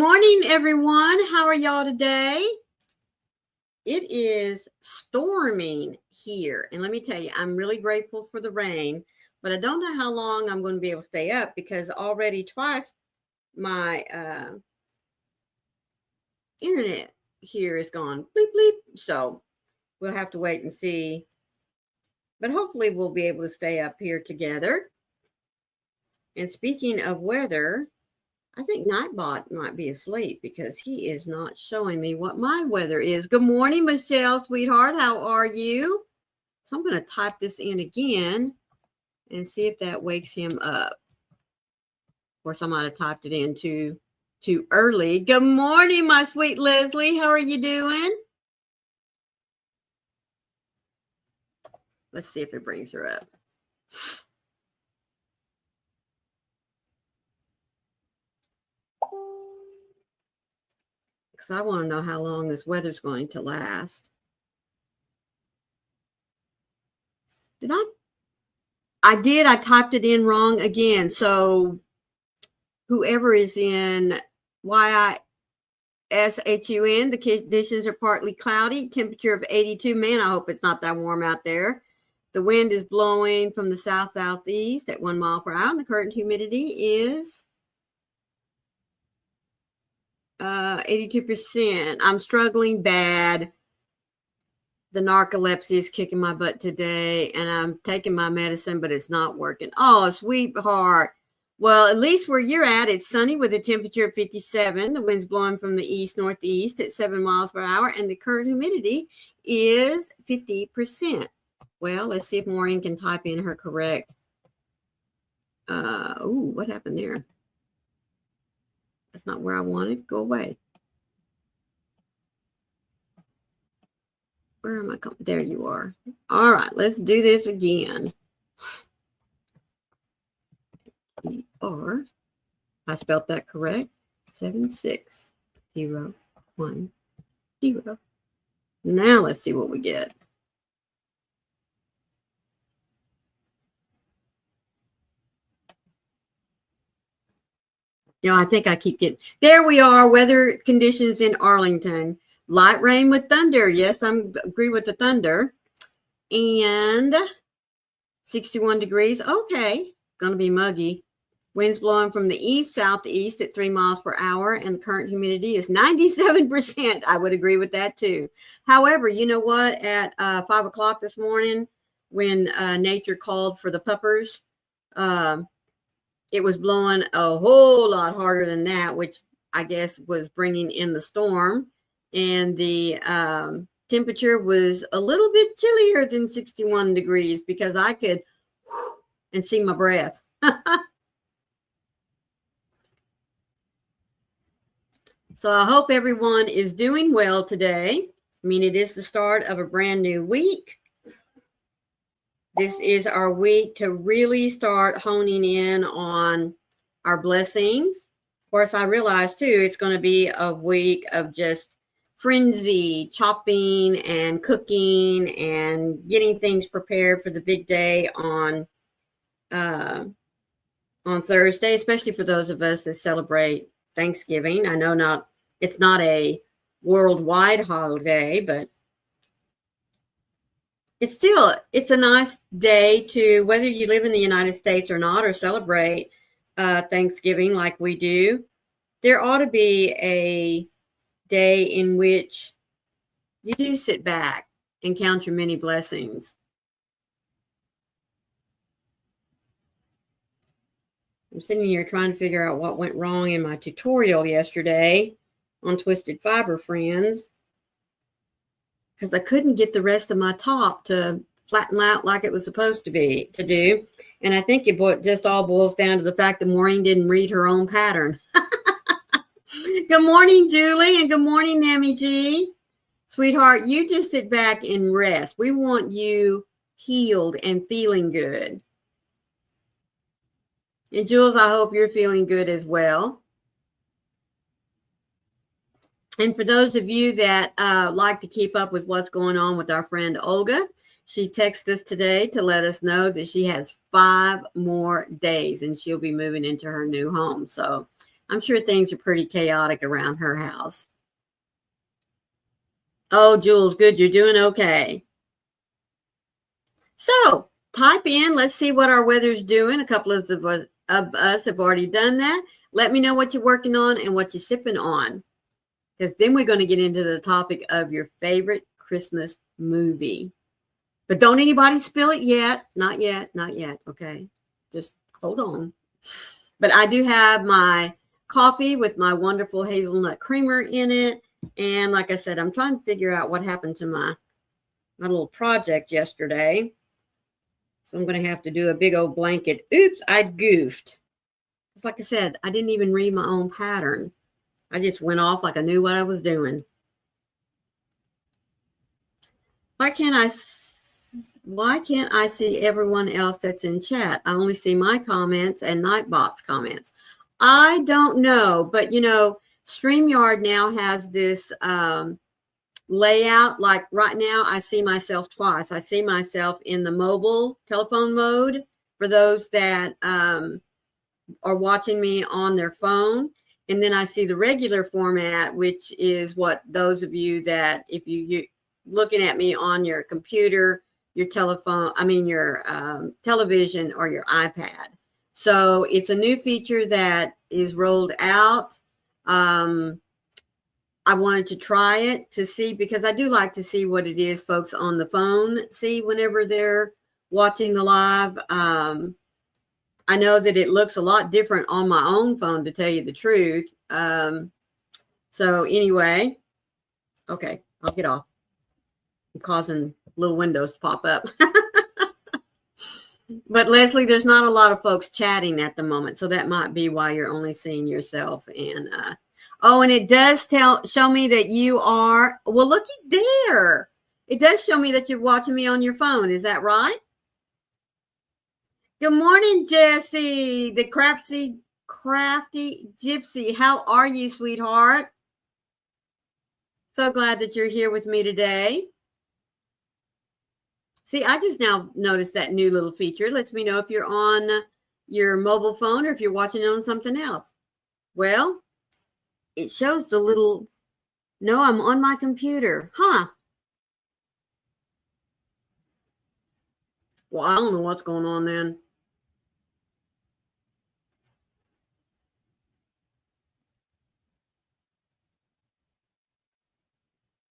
morning, everyone. How are y'all today? It is storming here. And let me tell you, I'm really grateful for the rain, but I don't know how long I'm going to be able to stay up because already twice my internet here is gone bleep, bleep. So we'll have to wait and see. But hopefully we'll be able to stay up here together. And speaking of weather, I think Nightbot might be asleep because he is not showing me what my weather is. Good morning, Michelle, sweetheart. How are you? So I'm going to type this in again and see if that wakes him up. Of course, I might have typed it in too early. Good morning, my sweet Leslie. How are you doing? Let's see if it brings her up. Because I want to know how long this weather's going to last. I did. I typed it in wrong again. So whoever is in YISHUN, the conditions are partly cloudy, temperature of 82. Man, I hope it's not that warm out there. The wind is blowing from the south-southeast at 1 mile per hour. And the current humidity is 82%. I'm struggling bad. The narcolepsy is kicking my butt today, and I'm taking my medicine, but it's not working. Oh, sweetheart. Well, at least where you're at, it's sunny with a temperature of 57. The wind's blowing from the east-northeast at 7 miles per hour, and the current humidity is 50%. Well, let's see if Maureen can type in her correct. What happened there? That's not where I wanted. Go away. Where am I coming? There you are. All right, let's do this again. I spelled that correct. 76010. Now let's see what we get. You know, I think I keep getting, there we are, weather conditions in Arlington. Light rain with thunder. Yes, I agree with the thunder. And 61 degrees. Okay, going to be muggy. Winds blowing from the east-southeast at 3 miles per hour, and the current humidity is 97%. I would agree with that too. However, you know what? At 5 o'clock this morning, when nature called for the puppers, it was blowing a whole lot harder than that, which I guess was bringing in the storm. And the temperature was a little bit chillier than 61 degrees because I could and see my breath. So I hope everyone is doing well today. I mean, it is the start of a brand new week. This is our week to really start honing in on our blessings. Of course, I realize too, it's going to be a week of just frenzy, chopping and cooking and getting things prepared for the big day on Thursday, especially for those of us that celebrate Thanksgiving. I know it's not a worldwide holiday, but it's a nice day to, whether you live in the United States or not, or celebrate Thanksgiving like we do. There ought to be a day in which you do sit back and count your many blessings. I'm sitting here trying to figure out what went wrong in my tutorial yesterday on Twisted Fiber Friends, because I couldn't get the rest of my top to flatten out like it was supposed to do. And I think it just all boils down to the fact that Maureen didn't read her own pattern. Good morning, Julie, and good morning, Nammy G. Sweetheart, you just sit back and rest. We want you healed and feeling good. And Jules, I hope you're feeling good as well. And for those of you that like to keep up with what's going on with our friend Olga, she texted us today to let us know that she has 5 more days and she'll be moving into her new home. So I'm sure things are pretty chaotic around her house. Oh, Jules, good. You're doing okay. So type in. Let's see what our weather's doing. A couple of us have already done that. Let me know what you're working on and what you're sipping on, because then we're going to get into the topic of your favorite Christmas movie. But don't anybody spill it yet. Not yet. Not yet. Okay. Just hold on. But I do have my coffee with my wonderful hazelnut creamer in it. And like I said, I'm trying to figure out what happened to my little project yesterday. So I'm going to have to do a big old blanket. Oops, I goofed. It's like I said, I didn't even read my own pattern. I just went off like I knew what I was doing. Why can't I see everyone else that's in chat? I only see my comments and Nightbot's comments. I don't know, but you know, StreamYard now has this layout. Like right now, I see myself twice. I see myself in the mobile telephone mode for those that are watching me on their phone. And then I see the regular format, which is what those of you that if you looking at me on your computer, your telephone, your television or your iPad. So it's a new feature that is rolled out. I wanted to try it to see, because I do like to see what it is folks on the phone see whenever they're watching the live. I know that it looks a lot different on my own phone, to tell you the truth. So anyway, okay, I'll get off. I'm causing little windows to pop up. But Leslie, there's not a lot of folks chatting at the moment, so that might be why you're only seeing yourself. And oh, and it does show me that you are, well, looky there. It does show me that you're watching me on your phone. Is that right? Good morning, Jessie, the crafty gypsy. How are you, sweetheart? So glad that you're here with me today. See, I just now noticed that new little feature. It lets me know if you're on your mobile phone or if you're watching it on something else. Well, it shows the little, no, I'm on my computer. Huh. Well, I don't know what's going on then.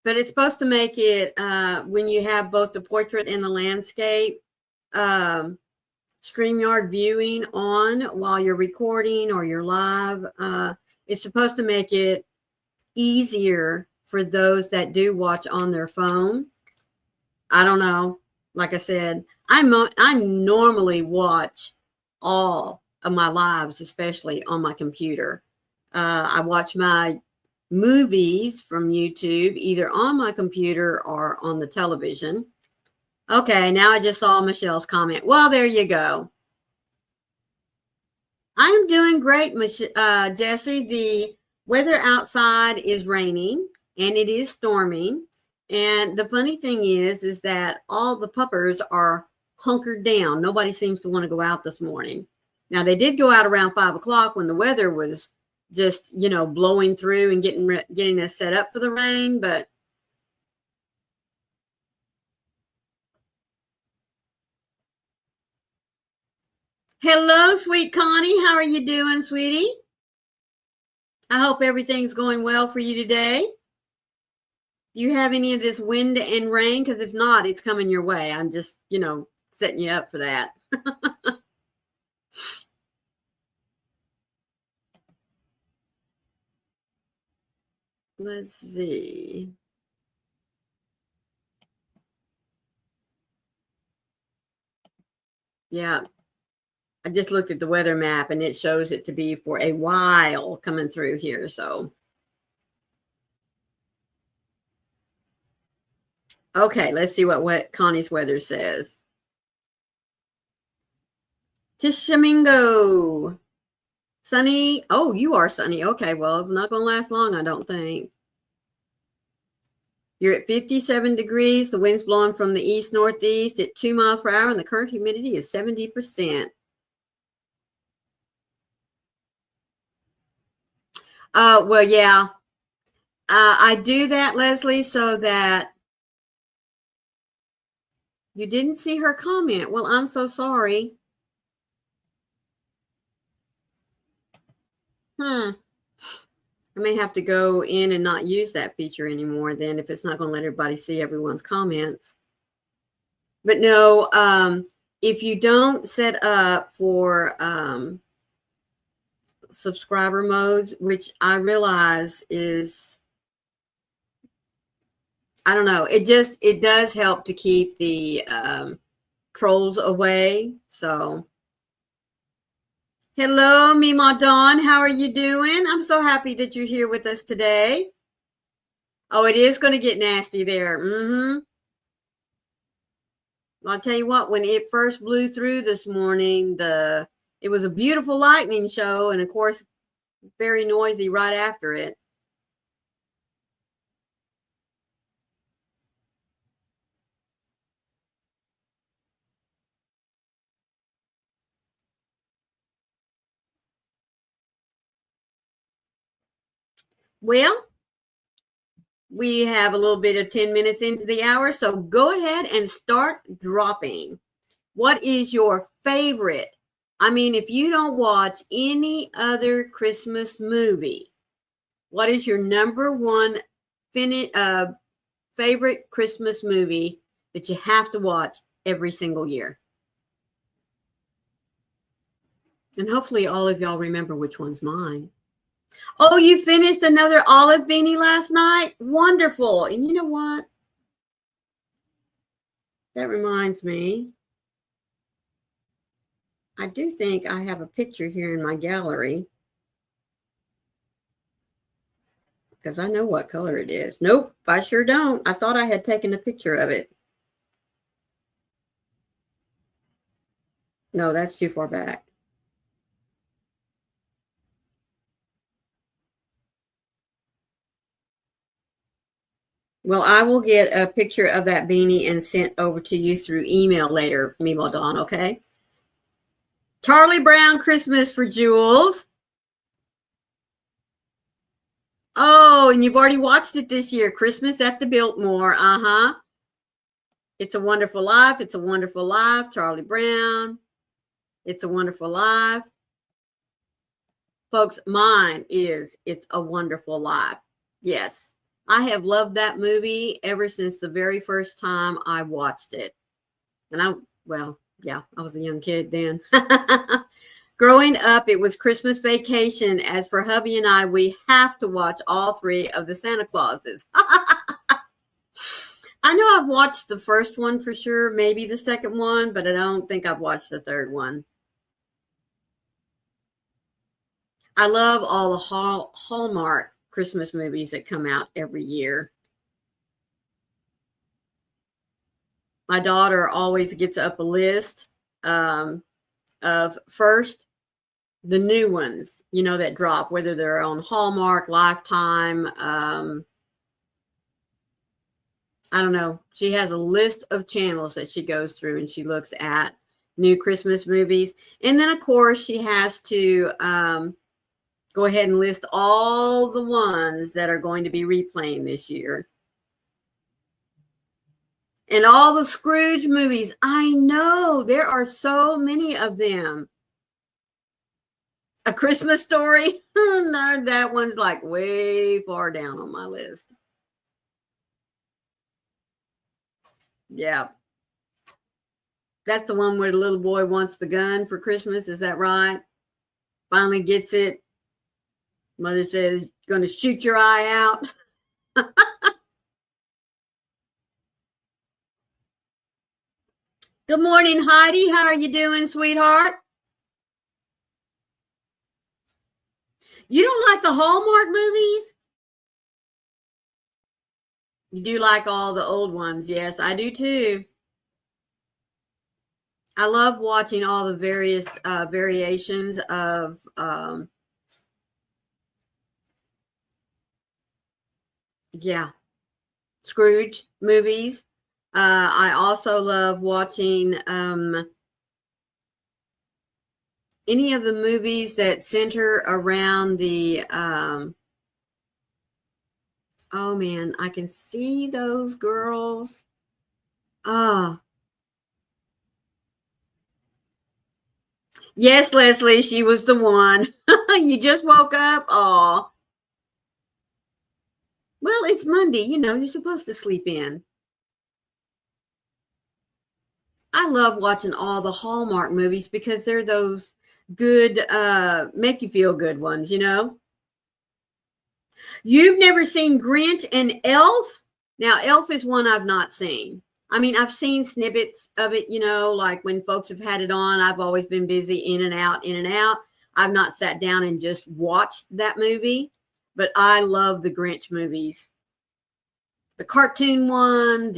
But it's supposed to make it, when you have both the portrait and the landscape, StreamYard viewing on while you're recording or you're live, it's supposed to make it easier for those that do watch on their phone. I don't know. Like I said, I normally watch all of my lives, especially on my computer. I watch my movies from YouTube either on my computer or on the television. Okay, now I just saw Michelle's comment. Well, there you go. I'm doing great, Jessie. The weather outside is raining and it is storming. And the funny thing is that all the puppers are hunkered down. Nobody seems to want to go out this morning. Now, they did go out around 5 o'clock when the weather was just, you know, blowing through and getting us set up for the rain. But hello, sweet Connie. How are you doing, sweetie? I hope everything's going well for you today. Do you have any of this wind and rain? Because if not, it's coming your way. I'm just, you know, setting you up for that. Let's see. Yeah. I just looked at the weather map and it shows it to be for a while coming through here. So, okay, let's see what Connie's weather says. Tishomingo. Sunny. Oh, you are sunny. Okay, well, it's not going to last long, I don't think. You're at 57 degrees. The wind's blowing from the east-northeast at 2 miles per hour, and the current humidity is 70%. Well, yeah. I do that, Leslie, so that you didn't see her comment. Well, I'm so sorry. I may have to go in and not use that feature anymore then if it's not going to let everybody see everyone's comments. But no, if you don't set up for subscriber modes, which I realize is, I don't know, it does help to keep the trolls away. So hello, Mima Dawn. How are you doing? I'm so happy that you're here with us today. Oh, it is going to get nasty there. I'll tell you what, when it first blew through this morning, it was a beautiful lightning show, and of course, very noisy right after it. Well, we have a little bit of 10 minutes into the hour, so go ahead and start dropping. What is your favorite? I mean, if you don't watch any other Christmas movie, what is your number one favorite Christmas movie that you have to watch every single year? And hopefully all of y'all remember which one's mine. Oh, you finished another olive beanie last night? Wonderful. And you know what? That reminds me. I do think I have a picture here in my gallery. Because I know what color it is. Nope, I sure don't. I thought I had taken a picture of it. No, that's too far back. Well, I will get a picture of that beanie and sent over to you through email later, Mimo Dawn, okay? Charlie Brown Christmas for Jules. Oh, and you've already watched it this year. Christmas at the Biltmore. It's a Wonderful Life. It's a Wonderful Life. Charlie Brown. It's a Wonderful Life. Folks, mine is It's a Wonderful Life. Yes. I have loved that movie ever since the very first time I watched it. And I was a young kid then. Growing up, it was Christmas Vacation. As for hubby and I, we have to watch all three of the Santa Clauses. I know I've watched the first one for sure, maybe the second one, but I don't think I've watched the third one. I love all the Hallmark Christmas movies that come out every year. My daughter always gets up a list of first the new ones, that drop, whether they're on Hallmark, Lifetime. I don't know. She has a list of channels that she goes through and she looks at new Christmas movies. And then, of course, she has to go ahead and list all the ones that are going to be replaying this year. And all the Scrooge movies. I know there are so many of them. A Christmas Story. No, that one's like way far down on my list. Yeah. That's the one where the little boy wants the gun for Christmas. Is that right? Finally gets it. Mother says, going to shoot your eye out. Good morning, Heidi. How are you doing, sweetheart? You don't like the Hallmark movies? You do like all the old ones. Yes, I do too. I love watching all the various variations of Scrooge movies. I also love watching any of the movies that center around the Oh man, I can see those girls. Ah, yes, Leslie, she was the one. You just woke up. Oh, well, it's Monday. You know, you're supposed to sleep in. I love watching all the Hallmark movies because they're those good, make you feel good ones, you know? You've never seen Grinch and Elf? Now, Elf is one I've not seen. I mean, I've seen snippets of it, you know, like when folks have had it on. I've always been busy in and out, in and out. I've not sat down and just watched that movie, but I love the Grinch movies. The cartoon one,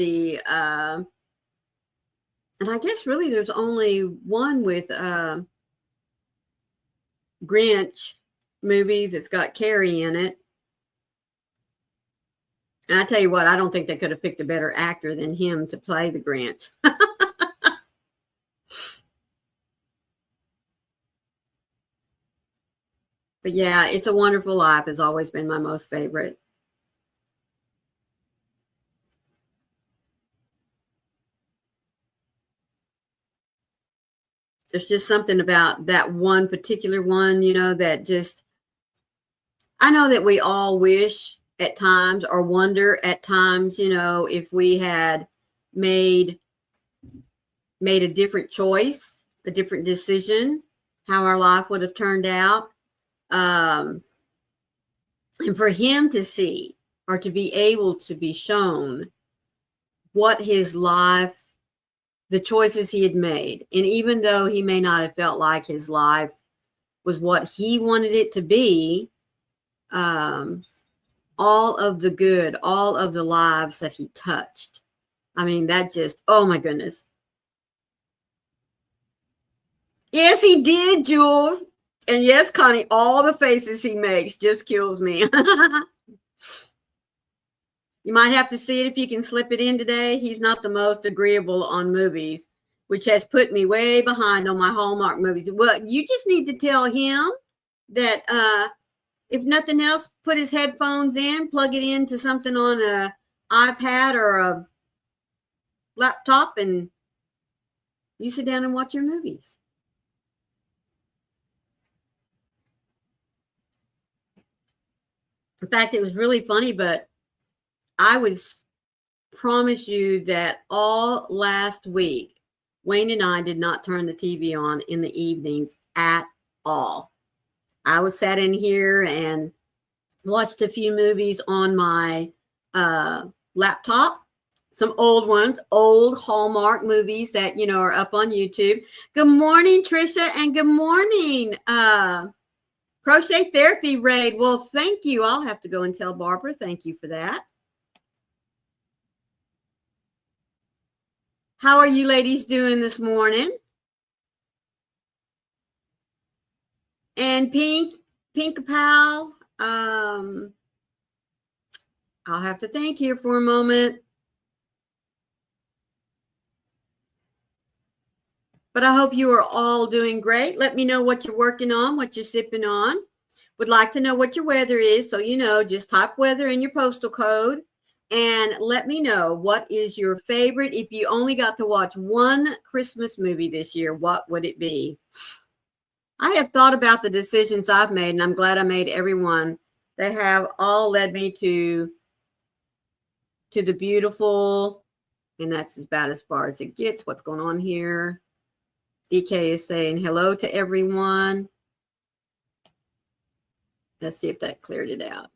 and I guess really there's only one with Grinch movie that's got Carrie in it. And I tell you what, I don't think they could have picked a better actor than him to play the Grinch. But yeah, It's a Wonderful Life has always been my most favorite. There's just something about that one particular one, you know, that just, I know that we all wish at times or wonder at times, you know, if we had made a different choice, a different decision, how our life would have turned out. And for him to see or to be able to be shown what his life, the choices he had made, and even though he may not have felt like his life was what he wanted it to be, all of the good, all of the lives that he touched. I mean, that just, oh my goodness. Yes, he did, Jules. And yes, Connie, all the faces he makes just kills me. You might have to see it if you can slip it in today. He's not the most agreeable on movies, which has put me way behind on my Hallmark movies. Well, you just need to tell him that if nothing else, put his headphones in, plug it into something on a iPad or a laptop, and you sit down and watch your movies. In fact, it was really funny, but I would promise you that all last week, Wayne and I did not turn the TV on in the evenings at all. I was sat in here and watched a few movies on my laptop, some old ones, old Hallmark movies that, you know, are up on YouTube. Good morning, Trisha, and good morning, Crochet Therapy Raid. Well, thank you. I'll have to go and tell Barbara. Thank you for that. How are you ladies doing this morning? And Pink Pal, I'll have to think here for a moment. But I hope you are all doing great. Let me know what you're working on, what you're sipping on. Would like to know what your weather is. So, you know, just type weather in your postal code and let me know what is your favorite. If you only got to watch one Christmas movie this year, what would it be? I have thought about the decisions I've made, and I'm glad I made every one. They have all led me to the beautiful, and that's about as far as it gets. What's going on here? DK is saying hello to everyone. Let's see if that cleared it out.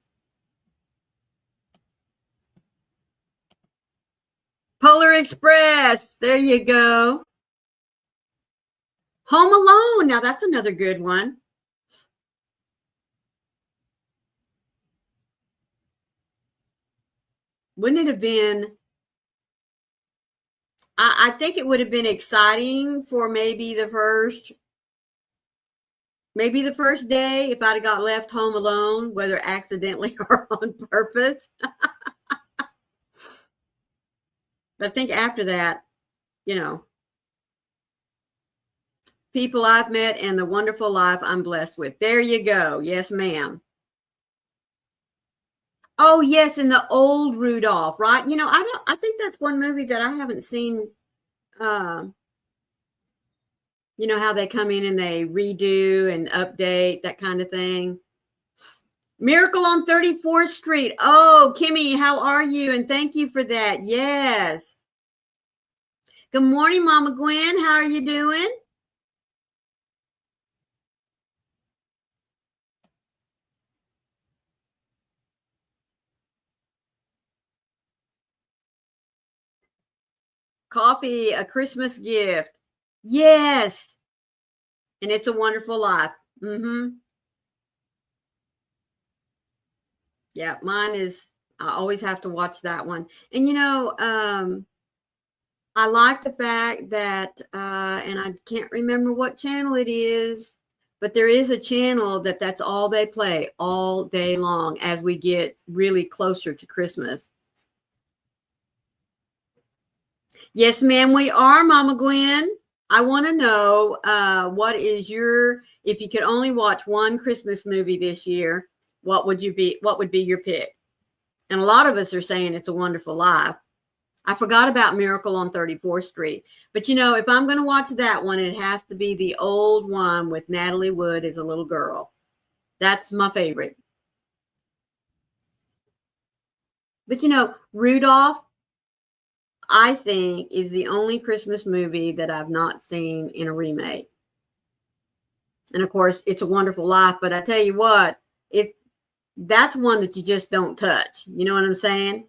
Polar Express. There you go. Home Alone. Now that's another good one. Wouldn't it have been? I think it would have been exciting for maybe the first day if I'd have got left home alone, whether accidentally or on purpose. But I think after that, you know, people I've met and the wonderful life I'm blessed with. There you go. Yes, ma'am. Oh, yes, in the old Rudolph, right? I think that's one movie that I haven't seen. Uh, how they come in and they redo and update, that kind of thing. Miracle on 34th Street. Oh, Kimmy, how are you? And thank you for that. Yes. Good morning, Mama Gwen. How are you doing? Coffee, a Christmas gift. Yes. And It's a Wonderful Life. Mm-hmm. Yeah, mine is, I always have to watch that one. And I like the fact that, and I can't remember what channel it is, but there is a channel that's all they play all day long as we get really closer to Christmas. Yes, ma'am, we are, Mama Gwen. I want to know what is if you could only watch one Christmas movie this year, what would be your pick? And a lot of us are saying It's a Wonderful Life. I forgot about Miracle on 34th Street. But if I'm going to watch that one, it has to be the old one with Natalie Wood as a little girl. That's my favorite. But Rudolph, I think, is the only Christmas movie that I've not seen in a remake. And of course, It's a Wonderful Life. But I tell you what, that's one that you just don't touch. You know what I'm saying?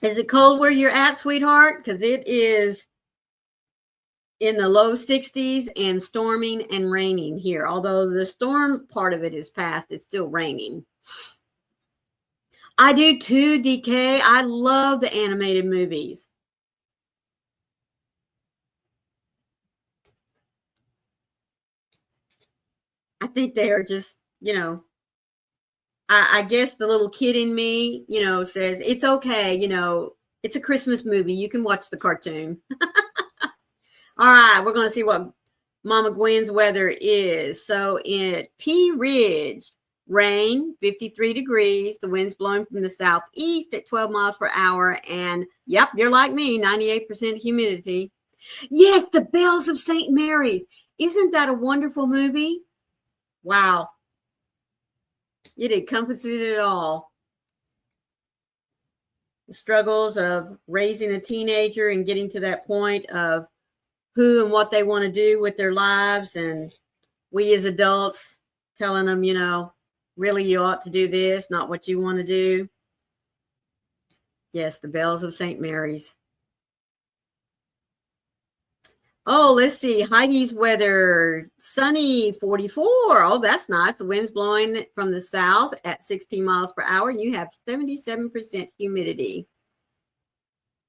Is it cold where you're at, sweetheart? Because it is in the low 60s and storming and raining here. Although the storm part of it is past, it's still raining. I do too, DK. I love the animated movies. I think they are just, I guess the little kid in me, says it's okay. It's a Christmas movie. You can watch the cartoon. All right, we're going to see what Mama Gwen's weather is. So in Pea Ridge, rain, 53 degrees. The wind's blowing from the southeast at 12 miles per hour. And yep, you're like me, 98% humidity. Yes, The Bells of St. Mary's. Isn't that a wonderful movie? Wow. It encompasses it all. The struggles of raising a teenager and getting to that point of who and what they want to do with their lives. And we as adults telling them, really you ought to do this, not what you want to do. Yes, The Bells of St. Mary's. Oh, let's see. Heidi's weather, sunny, 44. Oh, that's nice. The wind's blowing from the south at 16 miles per hour, and you have 77% humidity.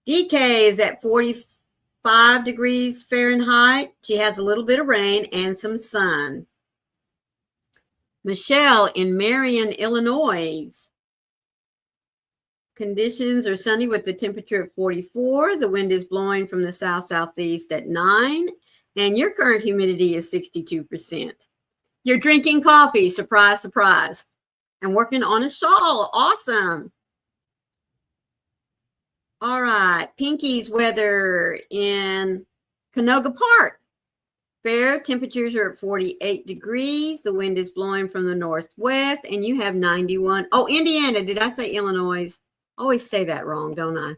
DK is at 45 degrees Fahrenheit. She has a little bit of rain and some sun. Michelle in Marion, Illinois. Conditions are sunny with the temperature at 44. The wind is blowing from the south-southeast at 9. And your current humidity is 62%. You're drinking coffee. Surprise, surprise. And working on a shawl. Awesome. All right. Pinky's weather in Canoga Park. Fair temperatures are at 48 degrees. The wind is blowing from the northwest. And you have 91. Oh, Indiana. Did I say Illinois? I always say that wrong, don't I?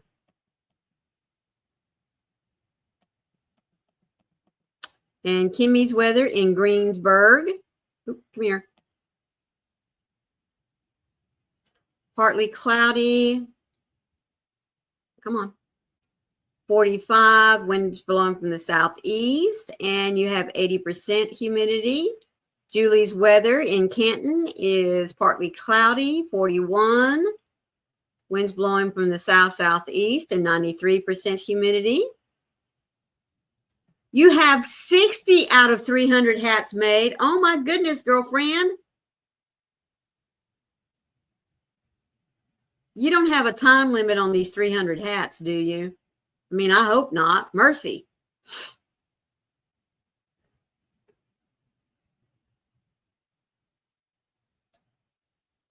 And Kimmy's weather in Greensburg. Oop, come here. Partly cloudy. Come on. 45, winds blowing from the southeast, and you have 80% humidity. Julie's weather in Canton is partly cloudy, 41. Winds blowing from the south-southeast and 93% humidity. You have 60 out of 300 hats made. Oh my goodness, girlfriend. You don't have a time limit on these 300 hats, do you? I mean, I hope not. Mercy.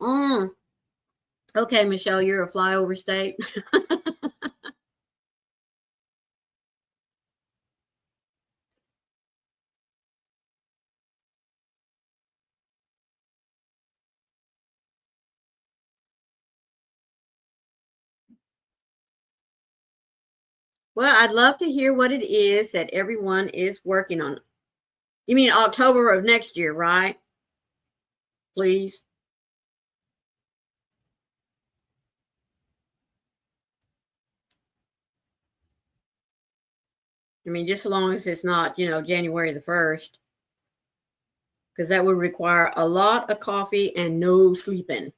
Mm. Okay, Michelle, you're a flyover state. Well, I'd love to hear what it is that everyone is working on. You mean October of next year, right? Please. I mean, just as long as it's not, January the 1st, because that would require a lot of coffee and no sleeping.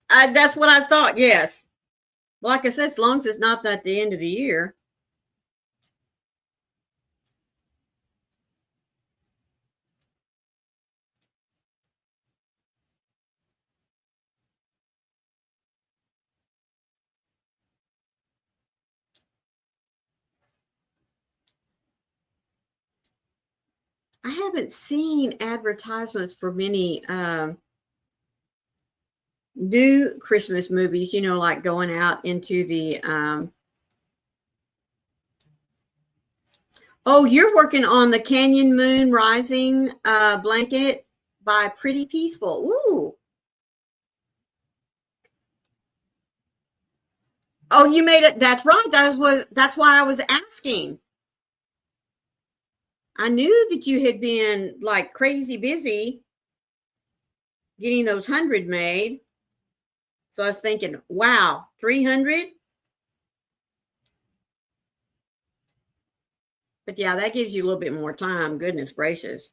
That's what I thought, yes. Like I said, as long as it's not at the end of the year. I haven't seen advertisements for many new Christmas movies, like going out into the oh, you're working on the Canyon Moon Rising blanket by Pretty Peaceful. Ooh. Oh, you made it. That's right. That's why I was asking. I knew that you had been like crazy busy getting those 100 made. So I was thinking, wow, 300? But yeah, that gives you a little bit more time. Goodness gracious.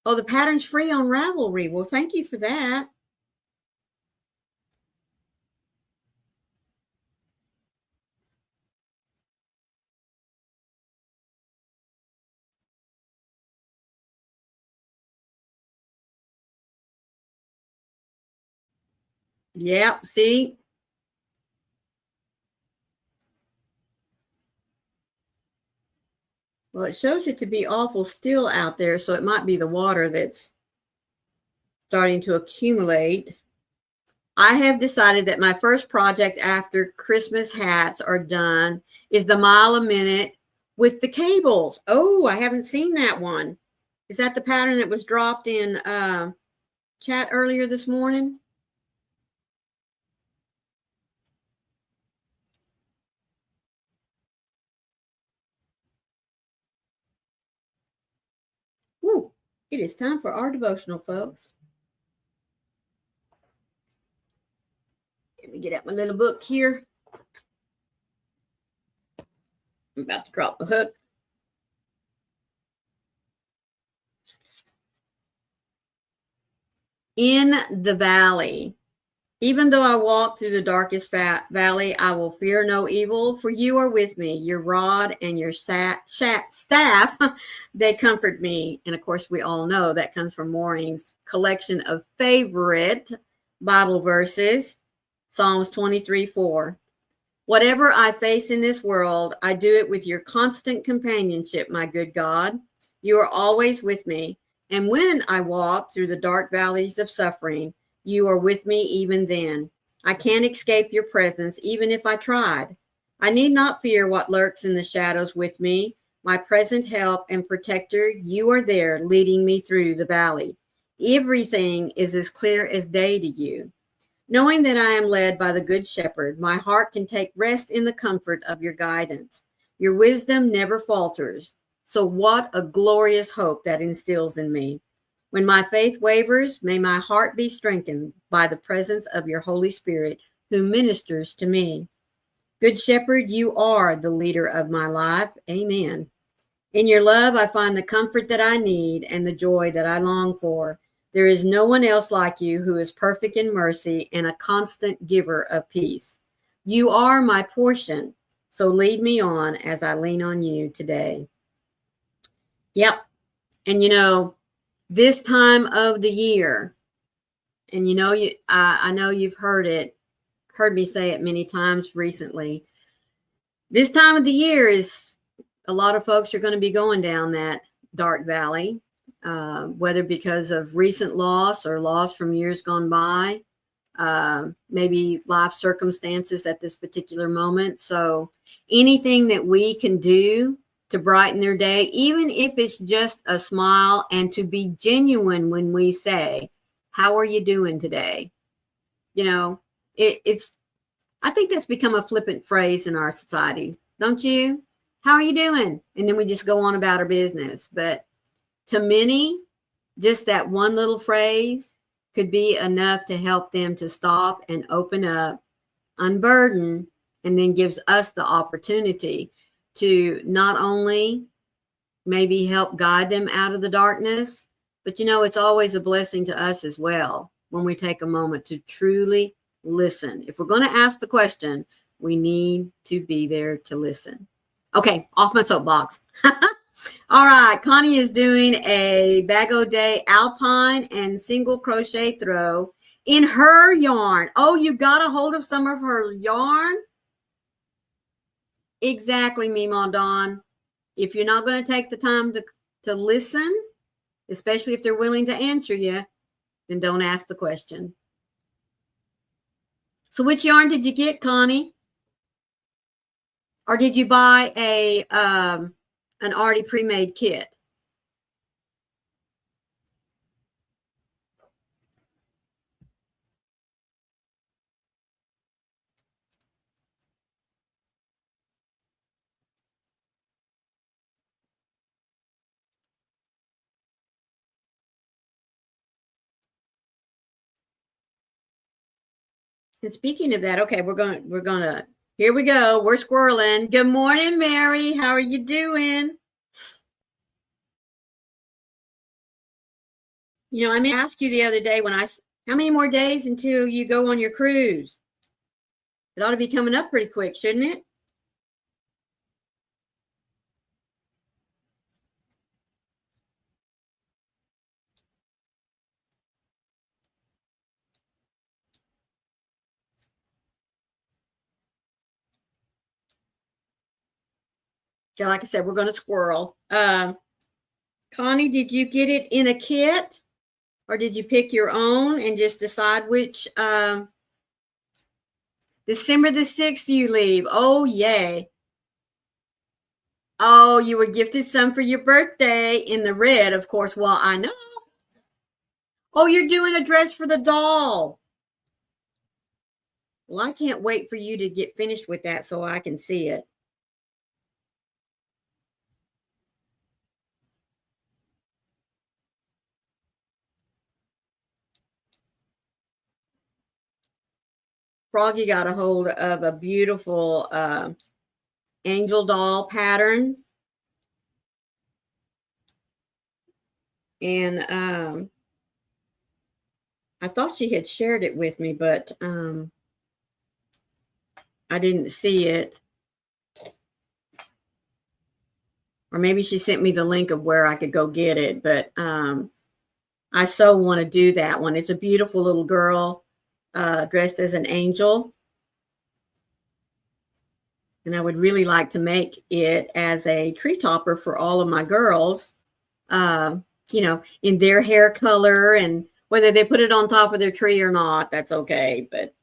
Oh, the pattern's free on Ravelry. Well, thank you for that. Yep, see? Well, it shows it to be awful still out there, so it might be the water that's starting to accumulate. I have decided that my first project after Christmas hats are done is the mile a minute with the cables. Oh, I haven't seen that one. Is that the pattern that was dropped in chat earlier this morning? Woo, it is time for our devotional, folks. Let me get out my little book here. I'm about to drop the hook. In the valley. Even though I walk through the darkest valley, I will fear no evil, for you are with me. Your rod and your staff, they comfort me. And of course, we all know that comes from Maureen's collection of favorite Bible verses, Psalms 23:4. Whatever I face in this world, I do it with your constant companionship, my good God. You are always with me. And when I walk through the dark valleys of suffering, you are with me even then. I can't escape your presence, even if I tried. I need not fear what lurks in the shadows with me. My present help and protector, you are there leading me through the valley. Everything is as clear as day to you. Knowing that I am led by the Good Shepherd, my heart can take rest in the comfort of your guidance. Your wisdom never falters. So what a glorious hope that instills in me. When my faith wavers, may my heart be strengthened by the presence of your Holy Spirit who ministers to me. Good Shepherd, you are the leader of my life. Amen. In your love, I find the comfort that I need and the joy that I long for. There is no one else like you who is perfect in mercy and a constant giver of peace. You are my portion, so lead me on as I lean on you today. Yep. And you know, this time of the year, and you know, I know you've heard me say it many times recently. This time of the year is a lot of folks are going to be going down that dark valley, whether because of recent loss or loss from years gone by, maybe life circumstances at this particular moment. So anything that we can do to brighten their day, even if it's just a smile, and to be genuine when we say, how are you doing today? You know, it's, I think that's become a flippant phrase in our society, don't you? How are you doing? And then we just go on about our business. But to many, just that one little phrase could be enough to help them to stop and open up, unburden, and then gives us the opportunity to not only maybe help guide them out of the darkness, but you know, it's always a blessing to us as well when we take a moment to truly listen. If we're going to ask the question, we need to be there to listen. Okay, off my soapbox. All right, Connie is doing a bag-o-day alpine and single crochet throw in her yarn. Oh, you got a hold of some of her yarn? Exactly, Mima Dawn. If you're not going to take the time to listen, especially if they're willing to answer you, then don't ask the question. So which yarn did you get, Connie? Or did you buy an already pre-made kit? And speaking of that, okay, we're gonna here we go. We're squirreling. Good morning, Mary. How are you doing? You know, I may ask you the other day how many more days until you go on your cruise? It ought to be coming up pretty quick, shouldn't it? Yeah, like I said, we're going to squirrel. Connie, did you get it in a kit, or did you pick your own and just decide which? December the 6th you leave. Oh, yay. Oh, you were gifted some for your birthday in the red, of course. Well, I know. Oh, you're doing a dress for the doll. Well, I can't wait for you to get finished with that so I can see it. Froggy got a hold of a beautiful angel doll pattern. And I thought she had shared it with me, but I didn't see it. Or maybe she sent me the link of where I could go get it. But I so want to do that one. It's a beautiful little girl dressed as an angel. And I would really like to make it as a tree topper for all of my girls, you know, in their hair color, and whether they put it on top of their tree or not, that's okay. But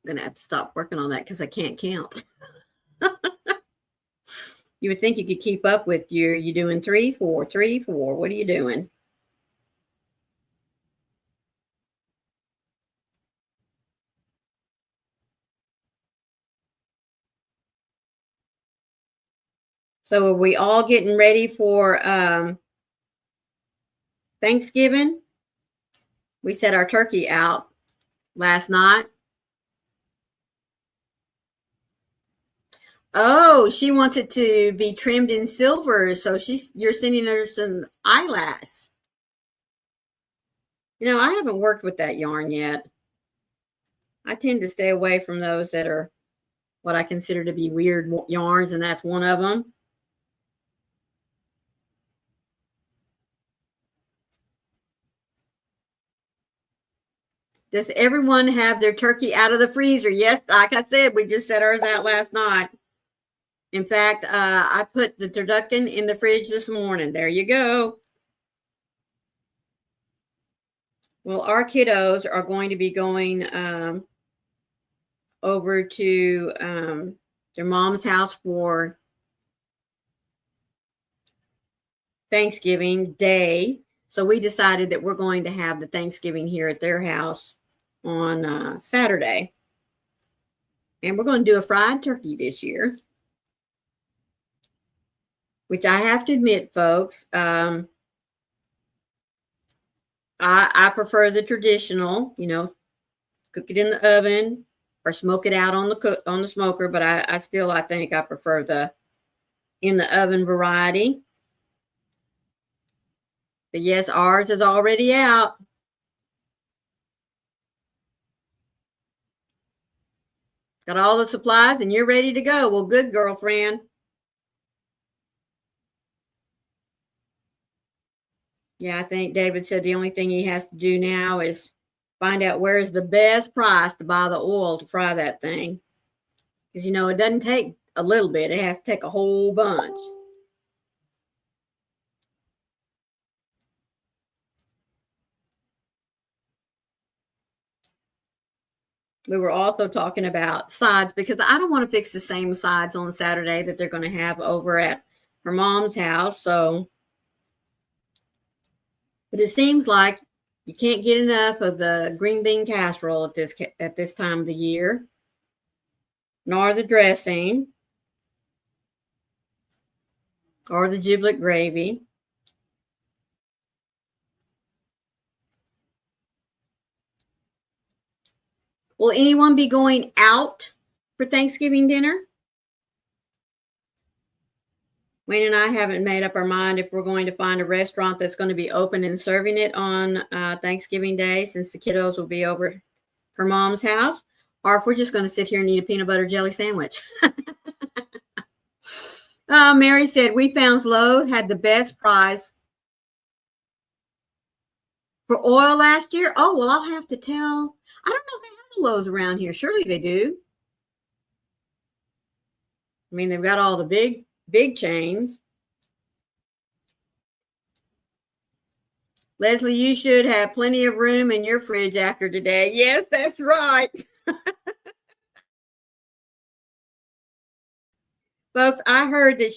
I'm going to have to stop working on that because I can't count. You would think you could keep up with you doing 3, 4, 3, 4. What are you doing? So are we all getting ready for Thanksgiving? We set our turkey out last night. Oh, she wants it to be trimmed in silver, so you're sending her some eyelash. You know, I haven't worked with that yarn yet. I tend to stay away from those that are what I consider to be weird yarns, and that's one of them. Does everyone have their turkey out of the freezer? Yes, like I said, we just set ours out last night. In fact, I put the turducken in the fridge this morning. There you go. Well, our kiddos are going to be going over to their mom's house for Thanksgiving Day. So we decided that we're going to have the Thanksgiving here at their house on Saturday. And we're going to do a fried turkey this year, which I have to admit, folks, I prefer the traditional, you know, cook it in the oven or smoke it out on the smoker. But I think I prefer the in the oven variety. But yes, ours is already out. Got all the supplies and you're ready to go. Well, good, girlfriend. Yeah, I think David said the only thing he has to do now is find out where's the best price to buy the oil to fry that thing. Because, you know, it doesn't take a little bit. It has to take a whole bunch. We were also talking about sides because I don't want to fix the same sides on Saturday that they're going to have over at her mom's house. So, but it seems like you can't get enough of the green bean casserole at this time of the year, nor the dressing or the giblet gravy. Will anyone be going out for Thanksgiving dinner? Wayne and I haven't made up our mind if we're going to find a restaurant that's going to be open and serving it on Thanksgiving Day, since the kiddos will be over at her mom's house, or if we're just going to sit here and eat a peanut butter jelly sandwich. Mary said, we found Lowe had the best price for oil last year. Oh, well, I'll have to tell. I don't know if they have the Lowe's around here. Surely they do. I mean, they've got all the big chains. Leslie, you should have plenty of room in your fridge after today. Yes, that's right. Folks, I heard that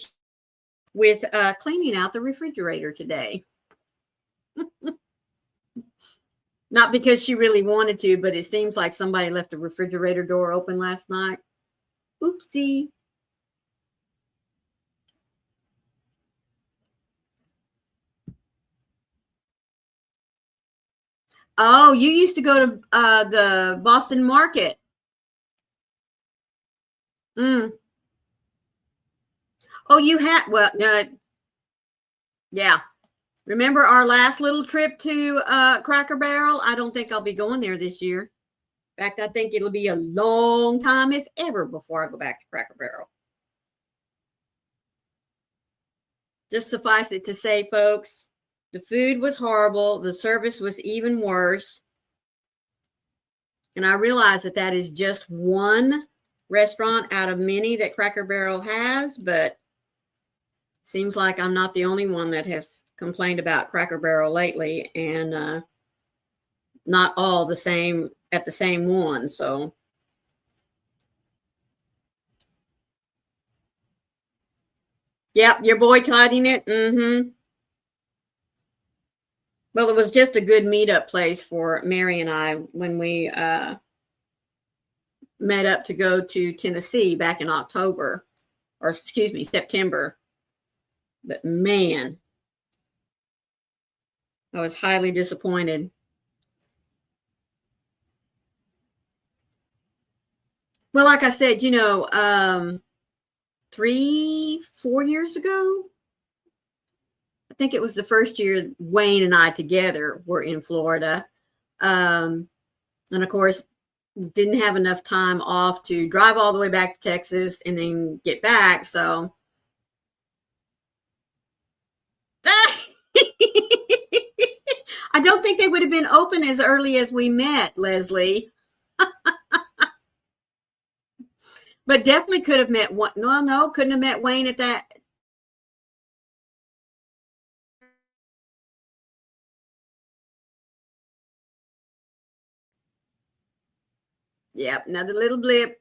with cleaning out the refrigerator today. Not because she really wanted to, but it seems like somebody left the refrigerator door open last night. Oopsie. Oh, you used to go to the Boston Market. Oh, you had, well, yeah. Remember our last little trip to Cracker Barrel? I don't think I'll be going there this year. In fact, I think it'll be a long time, if ever, before I go back to Cracker Barrel. Just suffice it to say, folks, the food was horrible. The service was even worse. And I realize that that is just one restaurant out of many that Cracker Barrel has, but seems like I'm not the only one that has complained about Cracker Barrel lately, and not all the same at the same one. So yep, you're boycotting it. Well, it was just a good meetup place for Mary and I when we met up to go to Tennessee back in October, or excuse me, September. But man, I was highly disappointed. Well, like I said, you know, 3-4 years ago, I think it was the first year Wayne and I together were in Florida. And of course, didn't have enough time off to drive all the way back to Texas and then get back. So I don't think they would have been open as early as we met, Leslie. But definitely could have met one. No, couldn't have met Wayne at that. Yep, another little blip.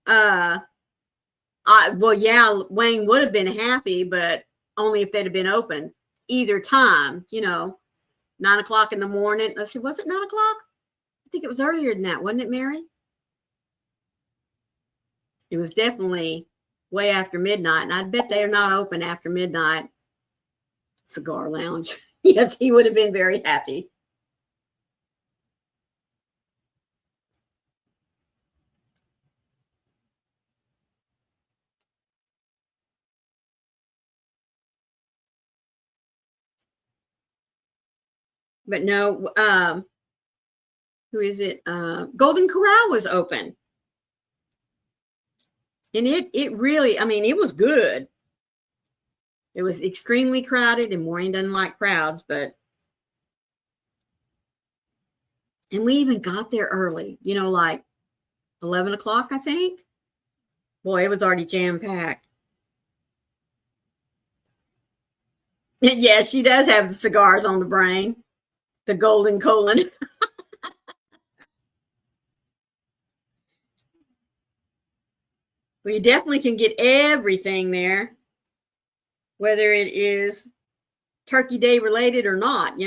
Well, yeah, Wayne would have been happy, but only if they'd have been open either time, 9 o'clock in the morning. Let's see, was it 9 o'clock? I think it was earlier than that, wasn't it, Mary? It was definitely way after midnight, and I bet they are not open after midnight. Cigar Lounge. Yes, he would have been very happy. But no, who is it? Golden Corral was open. And it really, I mean, it was good. It was extremely crowded, and Maureen doesn't like crowds, but and we even got there early, like 11 o'clock, I think. Boy, it was already jam-packed. Yeah, she does have cigars on the brain. The golden colon. Well, you definitely can get everything there, whether it is Turkey Day related or not,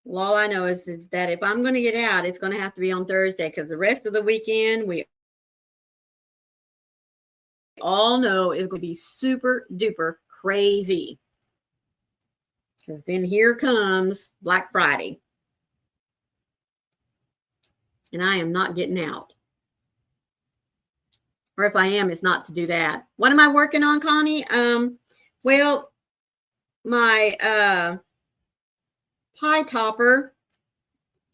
Well, all I know is that if I'm going to get out, it's going to have to be on Thursday, because the rest of the weekend, we all know is going to be super duper crazy. Because then here comes Black Friday. And I am not getting out. Or if I am, it's not to do that. What am I working on, Connie? Well, my pie topper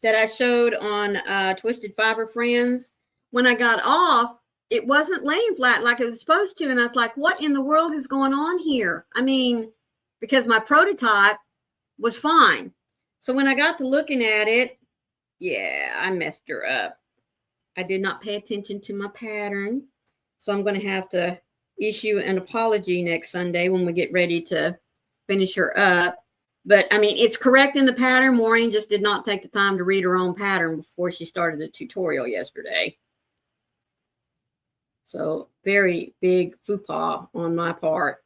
that I showed on Twisted Fiber Friends, when I got off, it wasn't laying flat like it was supposed to. And I was like, what in the world is going on here? I mean, because my prototype was fine. So when I got to looking at it, yeah, I messed her up. I did not pay attention to my pattern. So I'm going to have to issue an apology next Sunday when we get ready to finish her up. But I mean, it's correct in the pattern. Maureen just did not take the time to read her own pattern before she started the tutorial yesterday. So very big faux pas on my part.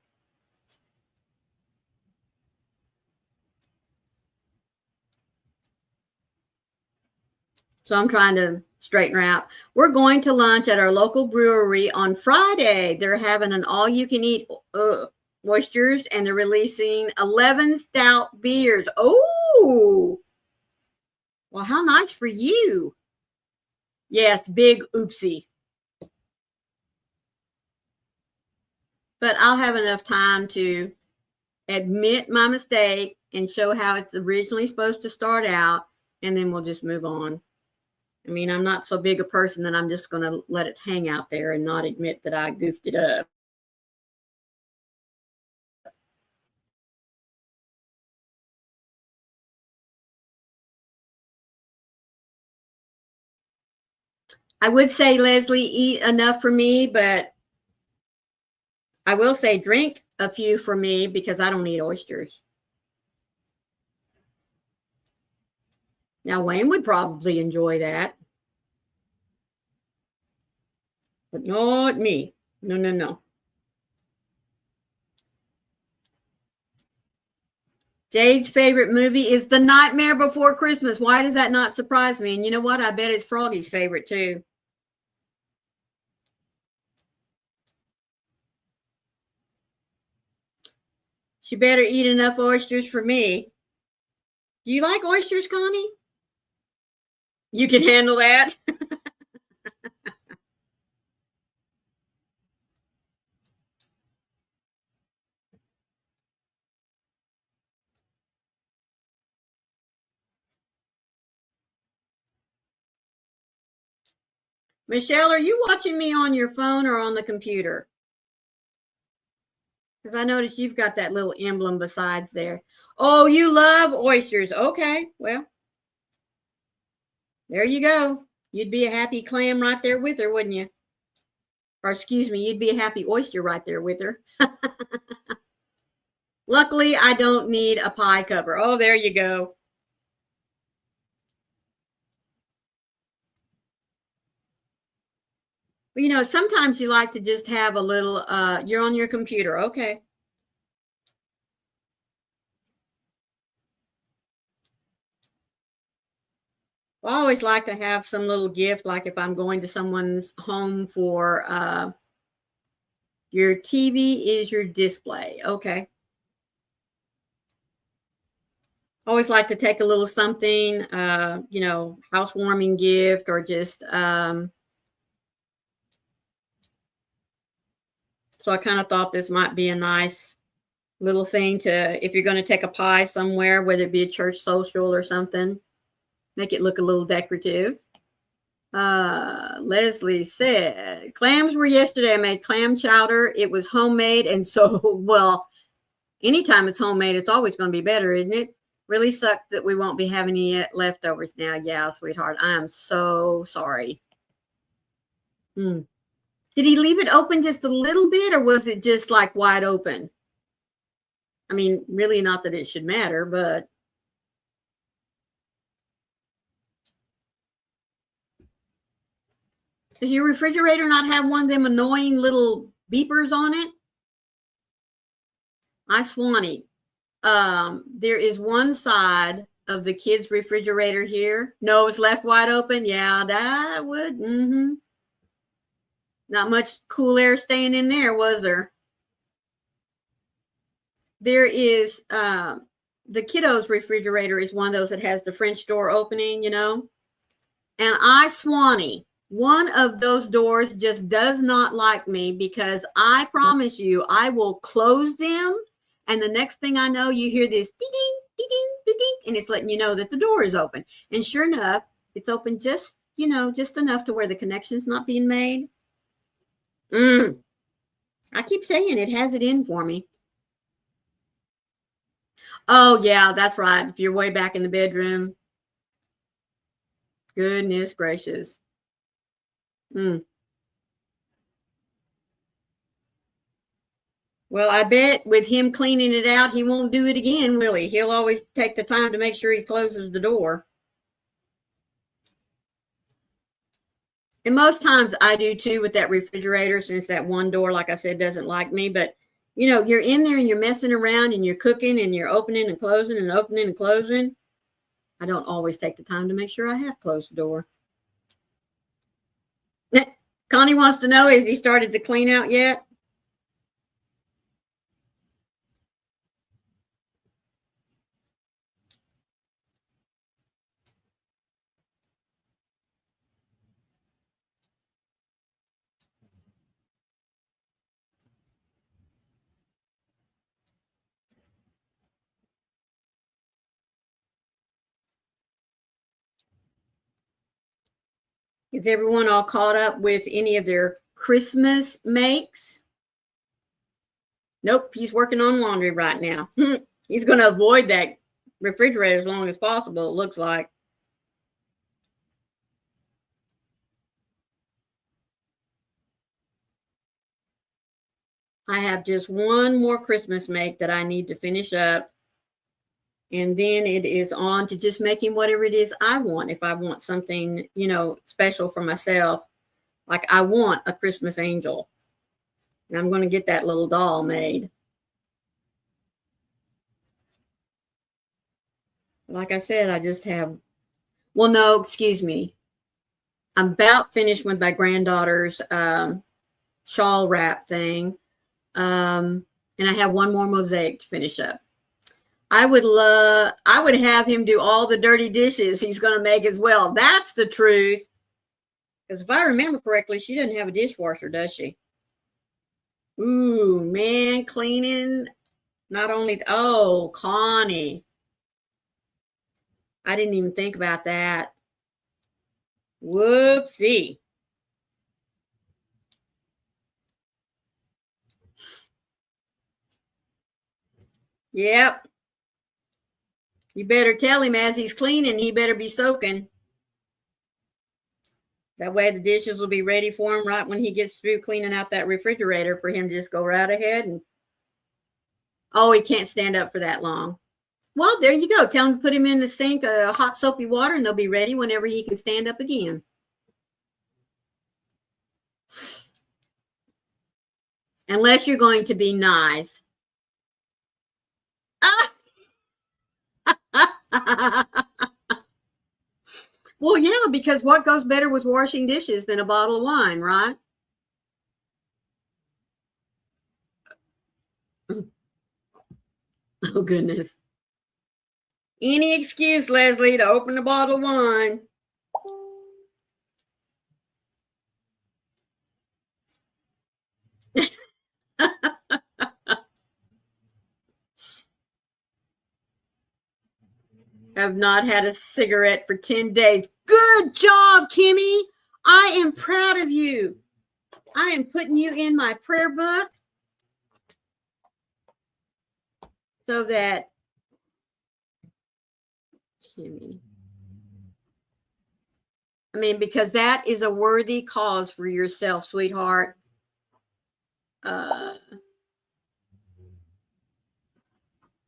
So I'm trying to straighten her out. We're going to lunch at our local brewery on Friday. They're having an all-you-can-eat oysters, and they're releasing 11 stout beers. Oh, well, how nice for you. Yes, big oopsie. But I'll have enough time to admit my mistake and show how it's originally supposed to start out, and then we'll just move on. I mean, I'm not so big a person that I'm just going to let it hang out there and not admit that I goofed it up. I would say, Leslie, eat enough for me, but I will say drink a few for me because I don't eat oysters. Now, Wayne would probably enjoy that, but not me. No, no, no. Jade's favorite movie is The Nightmare Before Christmas. Why does that not surprise me? And you know what? I bet it's Froggy's favorite too. She better eat enough oysters for me. Do you like oysters, Connie? You can handle that. Michelle, are you watching me on your phone or on the computer? Because I noticed you've got that little emblem besides there. Oh, you love oysters. Okay, well, there you go. You'd be a happy clam right there with her, wouldn't you? Or excuse me, you'd be a happy oyster right there with her. Luckily, I don't need a pie cover. Oh, there you go. Well, you know, sometimes you like to just have a little, you're on your computer. Okay. I always like to have some little gift, like if I'm going to someone's home for your TV is your display. Okay. Always like to take a little something, you know, housewarming gift or just, so I kind of thought this might be a nice little thing to, if you're going to take a pie somewhere, whether it be a church social or something, make it look a little decorative. Leslie said, clams were yesterday. I made clam chowder. It was homemade. And so, well, anytime it's homemade, it's always going to be better, isn't it? Really sucked that we won't be having any leftovers now. Yeah, sweetheart. I am so sorry. Did he leave it open just a little bit or was it just like wide open? I mean, really not that it should matter, but does your refrigerator not have one of them annoying little beepers on it? I Swanee. There is one side of the kids' refrigerator here. No, it's left wide open. Yeah, that would. Not much cool air staying in there, was there? There is the kiddos' refrigerator is one of those that has the French door opening, you know. And I Swanee, one of those doors just does not like me because I promise you, I will close them. And the next thing I know, you hear this ding, ding, ding, ding, ding, and it's letting you know that the door is open. And sure enough, it's open just, you know, just enough to where the connection's not being made. I keep saying it has it in for me. Oh, yeah, that's right. If you're way back in the bedroom. Goodness gracious. Well, I bet with him cleaning it out, he won't do it again, will he? He'll always take the time to make sure he closes the door. And most times I do too with that refrigerator, since that one door, like I said, doesn't like me. But, you know, you're in there and you're messing around and you're cooking and you're opening and closing and opening and closing. I don't always take the time to make sure I have closed the door. Connie wants to know, has he started to clean out yet? Is everyone all caught up with any of their Christmas makes? Nope, he's working on laundry right now. He's going to avoid that refrigerator as long as possible, it looks like. I have just one more Christmas make that I need to finish up. And then it is on to just making whatever it is I want. If I want something, you know, special for myself, like I want a Christmas angel. And I'm going to get that little doll made. Like I said, I just have, well, no, excuse me. I'm about finished with my granddaughter's shawl wrap thing. And I have one more mosaic to finish up. I would have him do all the dirty dishes he's going to make as well. That's the truth. Because if I remember correctly, she doesn't have a dishwasher, does she? Ooh, man, cleaning. Not only, oh, Connie. I didn't even think about that. Whoopsie. Yep. You better tell him as he's cleaning, he better be soaking. That way the dishes will be ready for him right when he gets through cleaning out that refrigerator for him to just go right ahead and, oh, he can't stand up for that long. Well, there you go. Tell him to put him in the sink, hot soapy water, and they'll be ready whenever he can stand up again. Unless you're going to be nice. Well, yeah, because what goes better with washing dishes than a bottle of wine, right? Oh, goodness. Any excuse, Leslie, to open a bottle of wine. Have not had a cigarette for 10 days. Good job, Kimmy. I am proud of you. I am putting you in my prayer book so that Kimmy, I mean, because that is a worthy cause for yourself, sweetheart.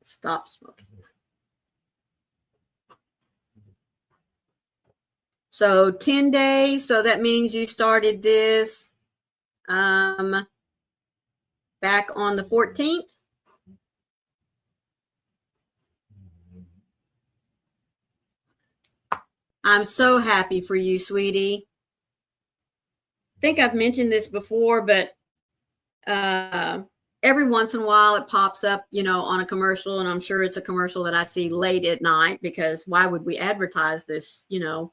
Stop smoking. So 10 days. So that means you started this back on the 14th. I'm so happy for you, sweetie. I think I've mentioned this before, but every once in a while it pops up, you know, on a commercial, and I'm sure it's a commercial that I see late at night, because why would we advertise this, you know,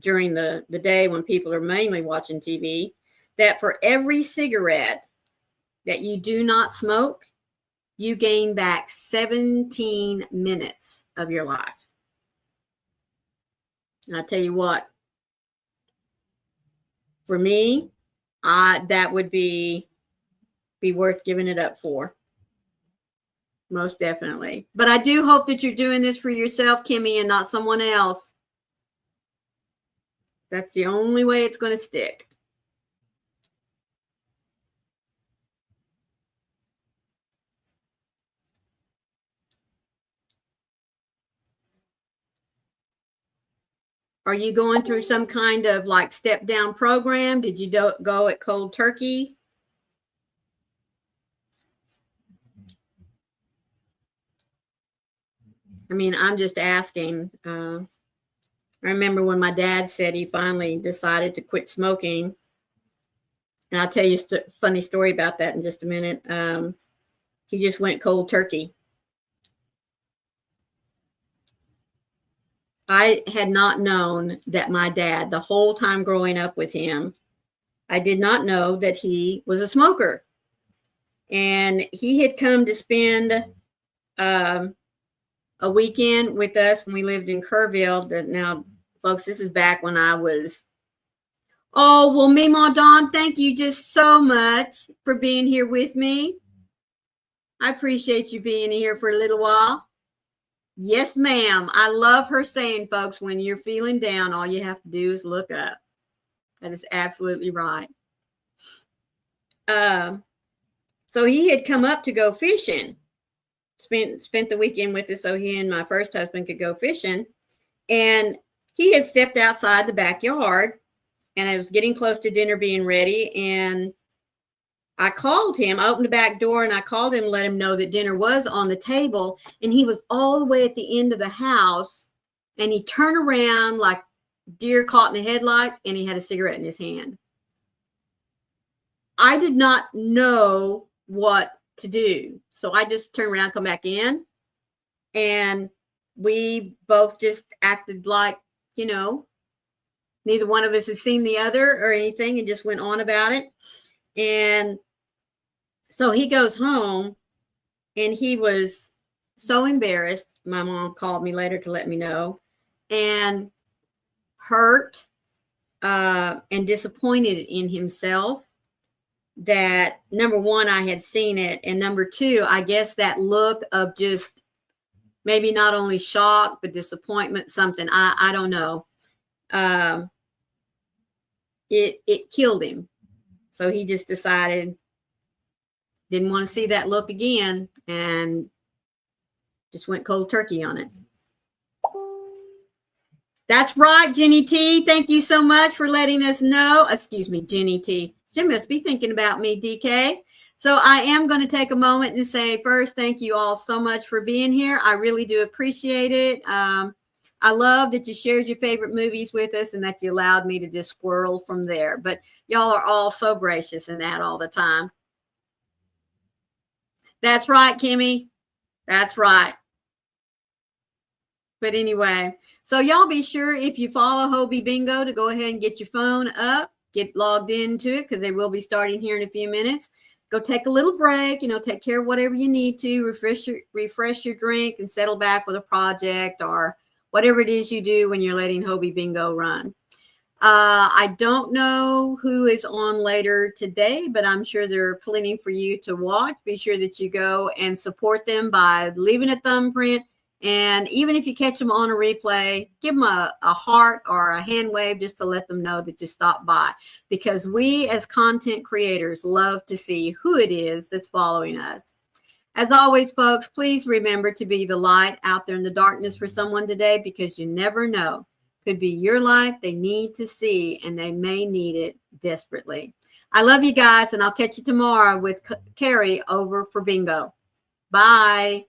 during the day when people are mainly watching TV, that for every cigarette that you do not smoke, you gain back 17 minutes of your life. And I tell you what, for me, that would be worth giving it up for. Most definitely. But I do hope that you're doing this for yourself, Kimmy, and not someone else. That's the only way it's going to stick. Are you going through some kind of like step down program? Did you go at cold turkey? I mean, I'm just asking. I remember when my dad said he finally decided to quit smoking. And I'll tell you a funny story about that in just a minute. He just went cold turkey. I had not known that my dad, the whole time growing up with him, I did not know that he was a smoker. And he had come to spend a weekend with us when we lived in Kerrville. Now, folks, this is back when I was, oh, well, Mima Dawn, thank you just so much for being here with me. I appreciate you being here for a little while. Yes, ma'am. I love her saying, folks, when you're feeling down, all you have to do is look up. That is absolutely right. So he had come up to go fishing, spent the weekend with us so he and my first husband could go fishing. And he had stepped outside the backyard, and I was getting close to dinner being ready. And I called him. I opened the back door and I called him, let him know that dinner was on the table. And he was all the way at the end of the house. And he turned around like deer caught in the headlights, and he had a cigarette in his hand. I did not know what to do. So I just turned around, come back in, and we both just acted like, you know, neither one of us had seen the other or anything, and just went on about it. And so he goes home, and he was so embarrassed. My mom called me later to let me know, and hurt and disappointed in himself that, number one, I had seen it, and number two, I guess that look of just maybe not only shock but disappointment, something, I don't know. It killed him. So he just decided, didn't want to see that look again, and just went cold turkey on it. That's right, Jenny T. Thank you so much for letting us know. Excuse me, Jenny T. She must be thinking about me, DK. So I am going to take a moment and say first, thank you all so much for being here. I really do appreciate it. I love that you shared your favorite movies with us and that you allowed me to just squirrel from there. But y'all are all so gracious in that all the time. That's right, Kimmy. That's right. But anyway, so y'all be sure, if you follow Hobie Bingo, to go ahead and get your phone up, get logged into it, because they will be starting here in a few minutes. Go take a little break, take care of whatever you need to, refresh your drink, and settle back with a project or whatever it is you do when you're letting Hobie Bingo run. I don't know who is on later today, but I'm sure there are plenty for you to watch. Be sure that you go and support them by leaving a thumbprint. And even if you catch them on a replay, give them a heart or a hand wave just to let them know that you stopped by. Because we as content creators love to see who it is that's following us. As always, folks, please remember to be the light out there in the darkness for someone today, because you never know. Could be your light they need to see, and they may need it desperately. I love you guys, and I'll catch you tomorrow with Carrie over for Bingo. Bye.